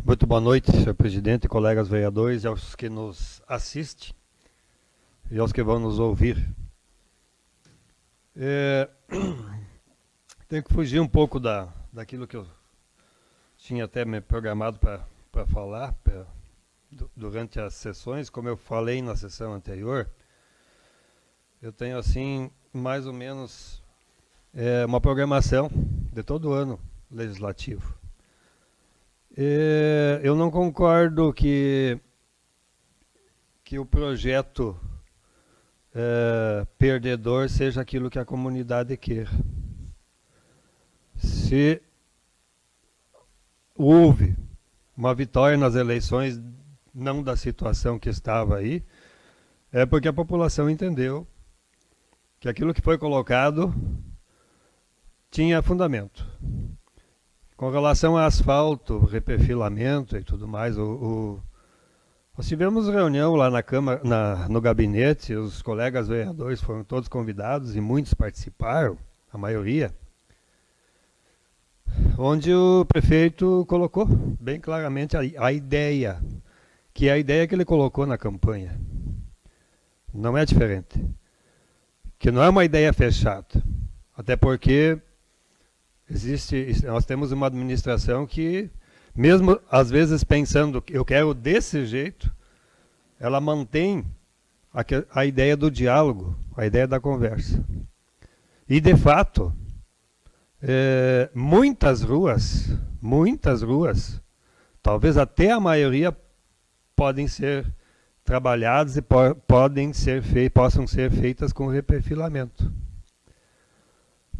Muito boa noite, senhor presidente, colegas vereadores e aos que nos assistem e aos que vão nos ouvir. Tenho que fugir um pouco daquilo que eu tinha até me programado para falar durante as sessões. Como eu falei na sessão anterior, eu tenho assim mais ou menos uma programação de todo ano legislativo. Eu não concordo que o projeto perdedor seja aquilo que a comunidade quer. Se houve uma vitória nas eleições, não da situação que estava aí, é porque a população entendeu que aquilo que foi colocado tinha fundamento. Com relação a asfalto, reperfilamento e tudo mais, nós tivemos reunião lá na Câmara, no gabinete, os colegas vereadores foram todos convidados e muitos participaram, a maioria, onde o prefeito colocou bem claramente a ideia, que é a ideia que ele colocou na campanha. Não é diferente. Que não é uma ideia fechada. Até porque nós temos uma administração que, mesmo às vezes pensando que eu quero desse jeito, ela mantém a ideia do diálogo, a ideia da conversa. E, de fato, muitas ruas, talvez até a maioria, podem ser trabalhadas e possam ser feitas com reperfilamento.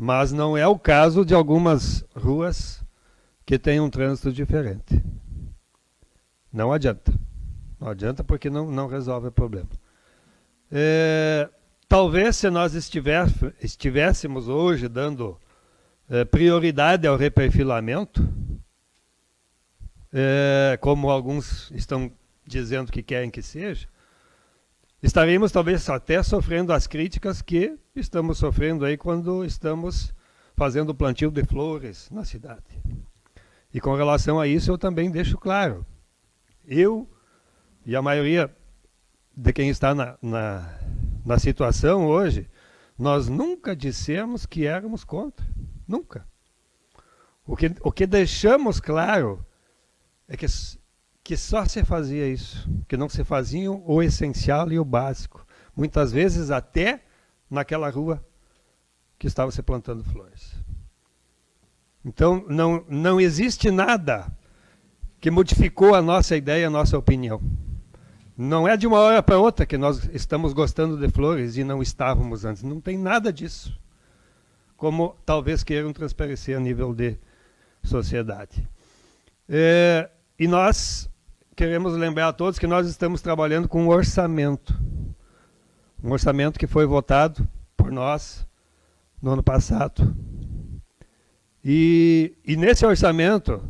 Mas não é o caso de algumas ruas que têm um trânsito diferente. Não adianta. Não adianta porque não resolve o problema. Talvez se nós estivéssemos hoje dando prioridade ao reperfilamento, como alguns estão dizendo que querem que seja, estaríamos talvez até sofrendo as críticas que estamos sofrendo aí quando estamos fazendo o plantio de flores na cidade. E com relação a isso eu também deixo claro, eu e a maioria de quem está na situação hoje, nós nunca dissemos que éramos contra, nunca. O que deixamos claro é que só se fazia isso, que não se fazia o essencial e o básico. Muitas vezes até naquela rua que estava se plantando flores. Então, não existe nada que modificou a nossa ideia, a nossa opinião. Não é de uma hora para outra que nós estamos gostando de flores e não estávamos antes. Não tem nada disso. Como talvez queiram transparecer a nível de sociedade. E nós queremos lembrar a todos que nós estamos trabalhando com um orçamento. Um orçamento que foi votado por nós no ano passado. E nesse orçamento,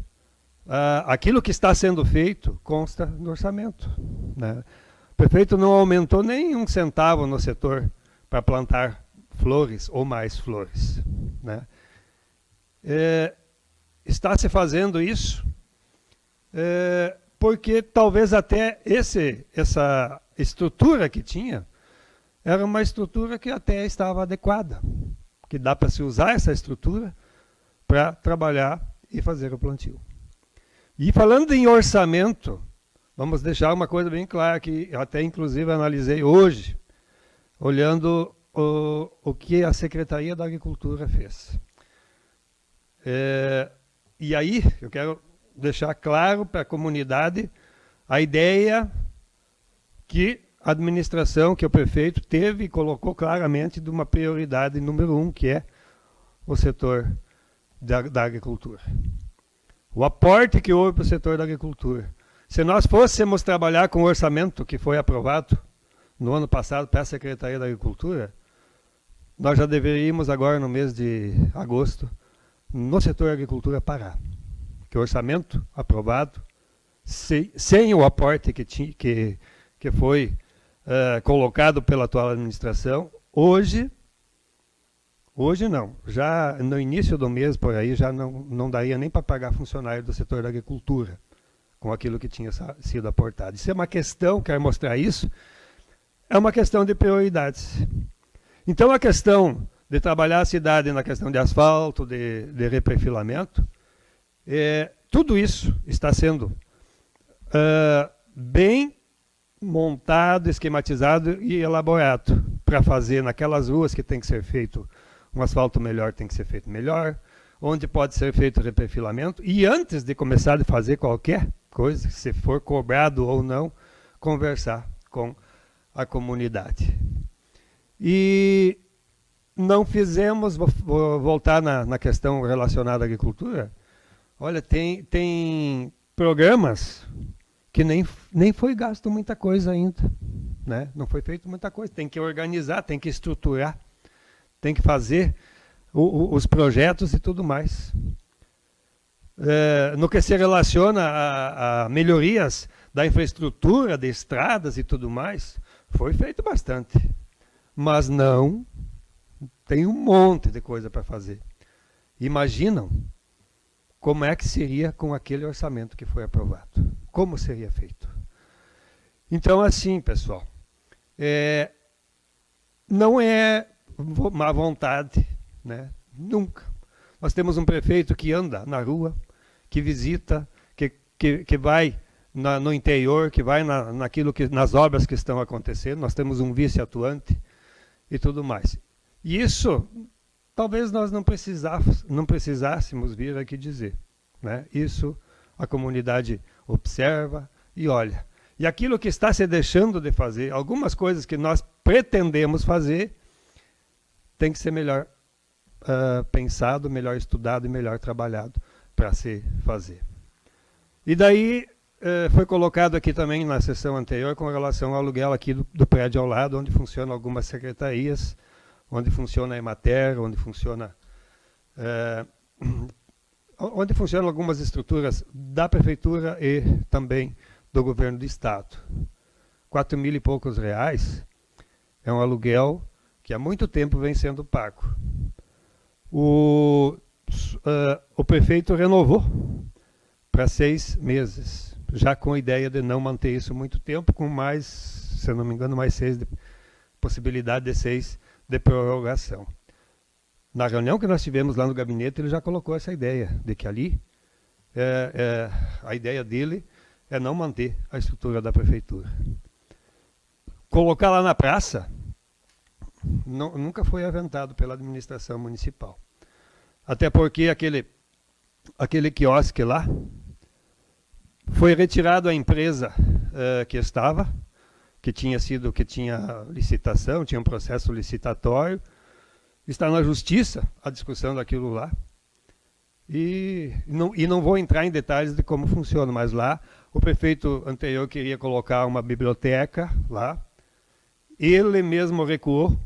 aquilo que está sendo feito consta no orçamento. Né? O prefeito não aumentou nem um centavo no setor para plantar flores ou mais flores. Né? Está se fazendo isso porque talvez até essa estrutura que tinha era uma estrutura que até estava adequada, que dá para se usar essa estrutura para trabalhar e fazer o plantio. E falando em orçamento, vamos deixar uma coisa bem clara que eu até inclusive analisei hoje, olhando o que a Secretaria da Agricultura fez. E aí eu quero deixar claro para a comunidade a ideia que a administração, que o prefeito teve e colocou claramente de uma prioridade número 1, que é o setor da agricultura. O aporte que houve para o setor da agricultura. Se nós fôssemos trabalhar com o orçamento que foi aprovado no ano passado para a Secretaria da Agricultura, nós já deveríamos agora, no mês de agosto, no setor da agricultura parar. Que o orçamento aprovado, sem o aporte que foi colocado pela atual administração, hoje não, já no início do mês, por aí, já não daria nem para pagar funcionário do setor da agricultura, com aquilo que tinha sido aportado. Isso é uma questão, quero mostrar isso, é uma questão de prioridades. Então, a questão de trabalhar a cidade na questão de asfalto, de reperfilamento, tudo isso está sendo bem montado, esquematizado e elaborado para fazer naquelas ruas que tem que ser feito um asfalto melhor, tem que ser feito melhor, onde pode ser feito reperfilamento, e antes de começar a fazer qualquer coisa, se for cobrado ou não, conversar com a comunidade. E não fizemos, vou voltar na questão relacionada à agricultura, olha, tem programas que nem foi gasto muita coisa ainda, né? Não foi feito muita coisa, tem que organizar, tem que estruturar, tem que fazer os projetos e tudo mais. No que se relaciona a melhorias da infraestrutura, de estradas e tudo mais, foi feito bastante, mas não tem um monte de coisa para fazer. Imaginam como é que seria com aquele orçamento que foi aprovado? Como seria feito? Então, assim, pessoal, não é má vontade, né? Nunca. Nós temos um prefeito que anda na rua, que visita, que vai no interior, que vai nas obras que estão acontecendo. Nós temos um vice atuante e tudo mais. E isso, talvez nós não precisássemos vir aqui dizer, né? Isso a comunidade observa e olha. E aquilo que está se deixando de fazer, algumas coisas que nós pretendemos fazer, tem que ser melhor pensado, melhor estudado e melhor trabalhado para se fazer. E daí foi colocado aqui também na sessão anterior com relação ao aluguel aqui do prédio ao lado, onde funcionam algumas secretarias, onde funciona a Emater, onde funcionam algumas estruturas da prefeitura e também do governo do estado. 4.000 e poucos reais é um aluguel que há muito tempo vem sendo pago. O prefeito renovou para 6 meses, já com a ideia de não manter isso muito tempo, com mais, se eu não me engano, mais 6 possibilidade de 6 de prorrogação. Na reunião que nós tivemos lá no gabinete, ele já colocou essa ideia, de que ali, a ideia dele é não manter a estrutura da prefeitura. Colocar lá na praça, nunca foi aventado pela administração municipal. Até porque aquele quiosque lá foi retirado a empresa que tinha licitação, tinha um processo licitatório, está na justiça a discussão daquilo lá, e não vou entrar em detalhes de como funciona, mas lá o prefeito anterior queria colocar uma biblioteca lá, ele mesmo recuou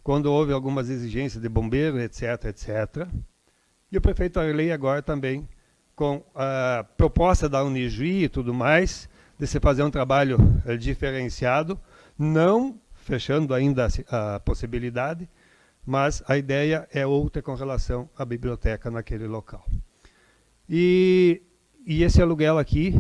quando houve algumas exigências de bombeiro, etc, etc. E o prefeito Arley agora também, com a proposta da Unijuí e tudo mais, de se fazer um trabalho diferenciado, não fechando ainda a possibilidade, mas a ideia é outra com relação à biblioteca naquele local. E esse aluguel aqui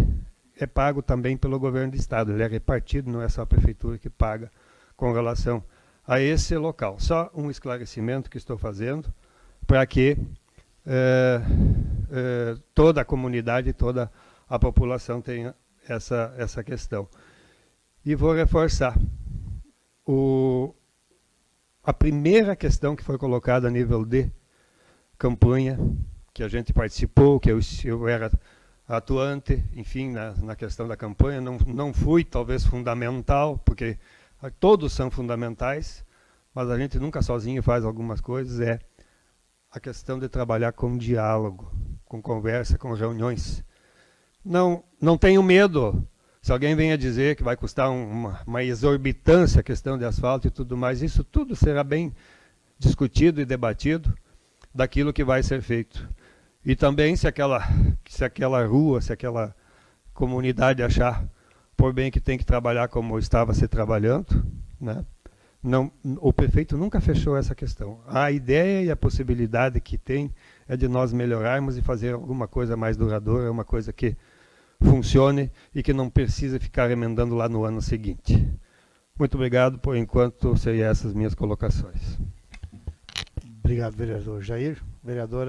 é pago também pelo governo do estado, ele é repartido, não é só a prefeitura que paga com relação a esse local. Só um esclarecimento que estou fazendo para que toda a comunidade, toda a população tenha essa questão. E vou reforçar. A primeira questão que foi colocada a nível de campanha, que a gente participou, que eu era atuante, enfim, na questão da campanha, não fui talvez fundamental, porque todos são fundamentais, mas a gente nunca sozinho faz algumas coisas, é a questão de trabalhar com diálogo, com conversa, com reuniões. Não tenho medo, se alguém venha dizer que vai custar uma exorbitância a questão de asfalto e tudo mais, isso tudo será bem discutido e debatido daquilo que vai ser feito. E também se aquela rua, se aquela comunidade achar por bem que tem que trabalhar como estava se trabalhando, né? O prefeito nunca fechou essa questão. A ideia e a possibilidade que tem é de nós melhorarmos e fazer alguma coisa mais duradoura, uma coisa que funcione e que não precise ficar emendando lá no ano seguinte. Muito obrigado, por enquanto seriam essas minhas colocações. Obrigado, vereador Jair. Vereadora